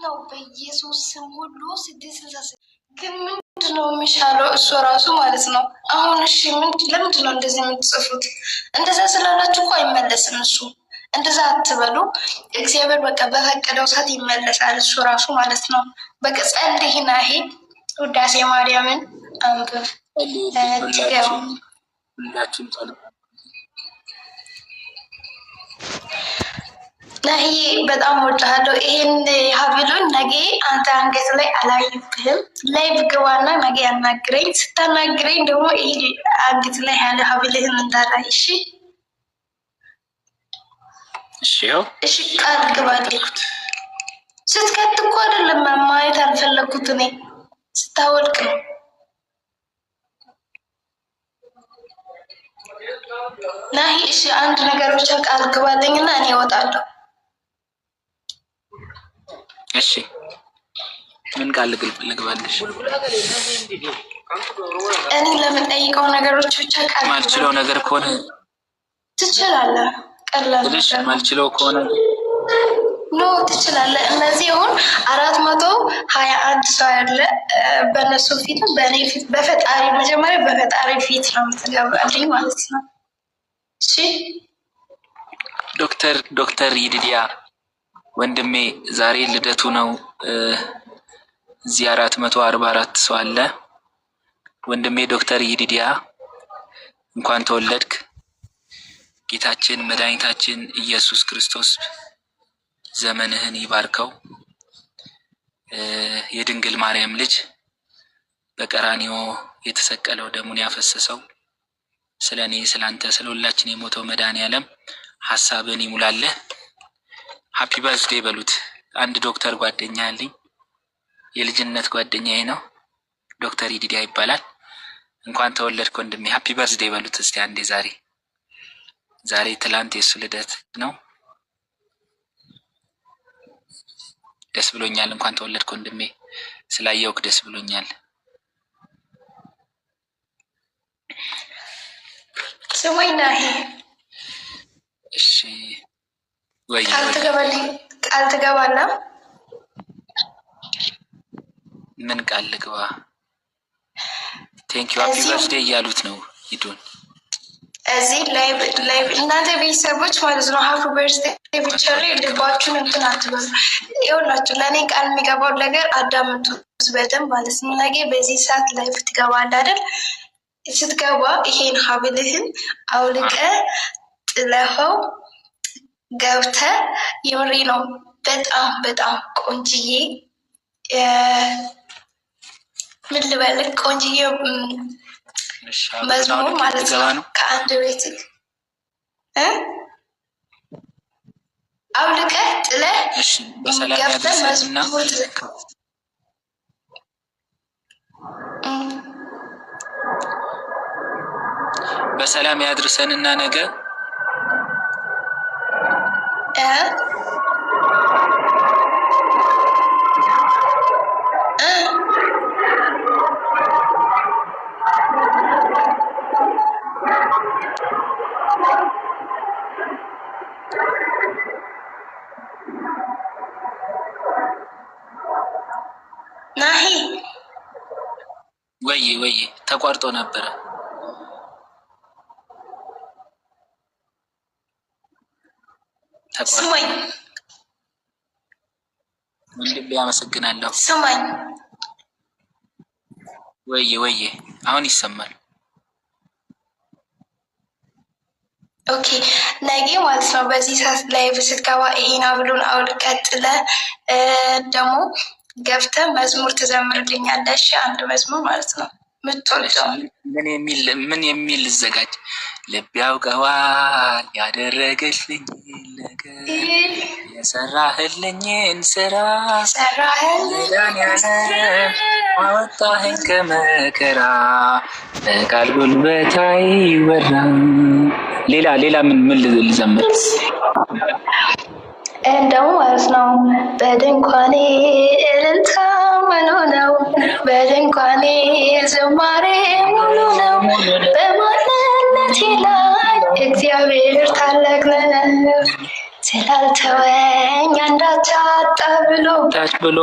ነው በኢየሱስ ስም ሁሉ 666 ግን ምንድነው የሚሻለው? እሱ ራሱ ማለት ነው። አሁን እሺ ለምንድነው እንደዚህ የምትጽፉት? እንደዛ ስላላችሁ እኮ አይመለስም እሱ። እንደዛ አትበሉ። እግዚአብሔር በቃ በፈቀደው ሰዓት ይመለሳል እሱ ራሱ ማለት ነው። በቃ ጸልይና ይሄ ውዳሴ ማርያምን አንብብ ትገቡ ሁላችሁም ጸልዩ። ናሂ በጣም ወድሃለሁ። ይሄን ሀብሉን ነገ አንተ አንገት ላይ አላይብህም። ላይ ብግባና ነገ ያናግረኝ። ስታናግረኝ ደግሞ ይሄ አንገት ላይ ያለ ሀብልህን እንዳላይ። እሺ እሺ፣ ቃል ግባልኝ። ስትከት እኮ አይደለም ማየት አልፈለግኩት እኔ ስታወልቅ ነው። ናሂ እሺ፣ አንድ ነገር ብቻ ቃል ግባልኝና እኔ እወጣለሁ። እሺ ምን ቃል ልግባልሽ? እኔ ለምጠይቀው ነገሮች ብቻ ቃል ማልችለው ነገር ከሆነ ትችላለህ። ቀላል ልሽ ማልችለው ከሆነ ኖ ትችላለህ። እነዚህ አሁን 421 ሰው ያለ በእነሱ ፊት በእኔ ፊት በፈጣሪ መጀመሪያ በፈጣሪ ፊት ነው የምትገባልኝ ማለት ነው። እሺ ዶክተር ይድዲያ ወንድሜ ዛሬ ልደቱ ነው። እዚህ 444 ሰው አለ። ወንድሜ ዶክተር ይድዲያ እንኳን ተወለድክ። ጌታችን መድኃኒታችን ኢየሱስ ክርስቶስ ዘመንህን ይባርከው። የድንግል ማርያም ልጅ በቀራንዮ የተሰቀለው ደሙን ያፈሰሰው ስለኔ ስላንተ ስለሁላችን የሞተው መድኃኒዓለም ሐሳብን ይሙላልህ። ሃፒ በርዝዴ በሉት። አንድ ዶክተር ጓደኛ አለኝ፣ የልጅነት ጓደኛዬ ነው። ዶክተር ይዲዲያ ይባላል። እንኳን ተወለድክ ወንድሜ፣ ሃፒ በርዝዴ በሉት እስቲ አንዴ። ዛሬ ትላንት የሱ ልደት ነው። ደስ ብሎኛል። እንኳን ተወለድክ ወንድሜ፣ ስላየውክ ደስ ብሎኛል። ስሙኝ ናሂ። እሺ ወይ ቃል ትገባለህ? ምን ቃል ልግባ? ቴንክ ዩ ሃፒ በርዝዴ እያሉት ነው ይዱን። እዚህ ላይቭ እናንተ ቤተሰቦች ማለት ነው። ሃፒ በርዝዴ ብቻ ላይ ልባችሁን እንትን አትበሉ። ይኸውላችሁ ለእኔ ቃል የሚገባው ነገር አዳምጡት በደንብ ማለት ነው። ነገ በዚህ ሰዓት ላይቭ ትገባለህ አይደል? ስትገባ ይሄን ሀብልህን አውልቀ ጥለኸው ገብተ የምሬ ነው። በጣም በጣም ቆንጅዬ ምን ልበልህ ቆንጅዬ መዝሙር ማለት ነው። ከአንድ ቤት አውልቀ ጥለ ገብተ መዝሙር በሰላም ያድርሰንና ነገ ናሂ ወይ ተቋርጦ ነበረ። ስማኝ ወንድሜ አመሰግናለሁ። ስማኝ ወይ አሁን ይሰማል። ኦኬ ነገ ማለት ነው በዚህ ሰዓት ላይ ስትገባ ይሄን አብሉን አውልቀጥለ ደግሞ ገብተ መዝሙር ትዘምርልኛለሽ። አንድ መዝሙር ማለት ነው ምትወልደው ምን የሚል ዘጋጅ ልብ ያውቀዋል ያደረገልኝ ነገር የሰራህልኝን ስራ አወጣኸኝ ከመከራ በቃል ጉልበት አይወራ። ሌላ ምን ልዘምር? እንደው ማለት ነው በድንኳኔ እልልታ ሙሉ ነው፣ በድንኳኔ ዝማሬ ሙሉ ነው። በማንነቴ ላይ እግዚአብሔር ታላቅ ነው፣ ስላልተወኝ አንዳች አጣ ብሎ ብሎ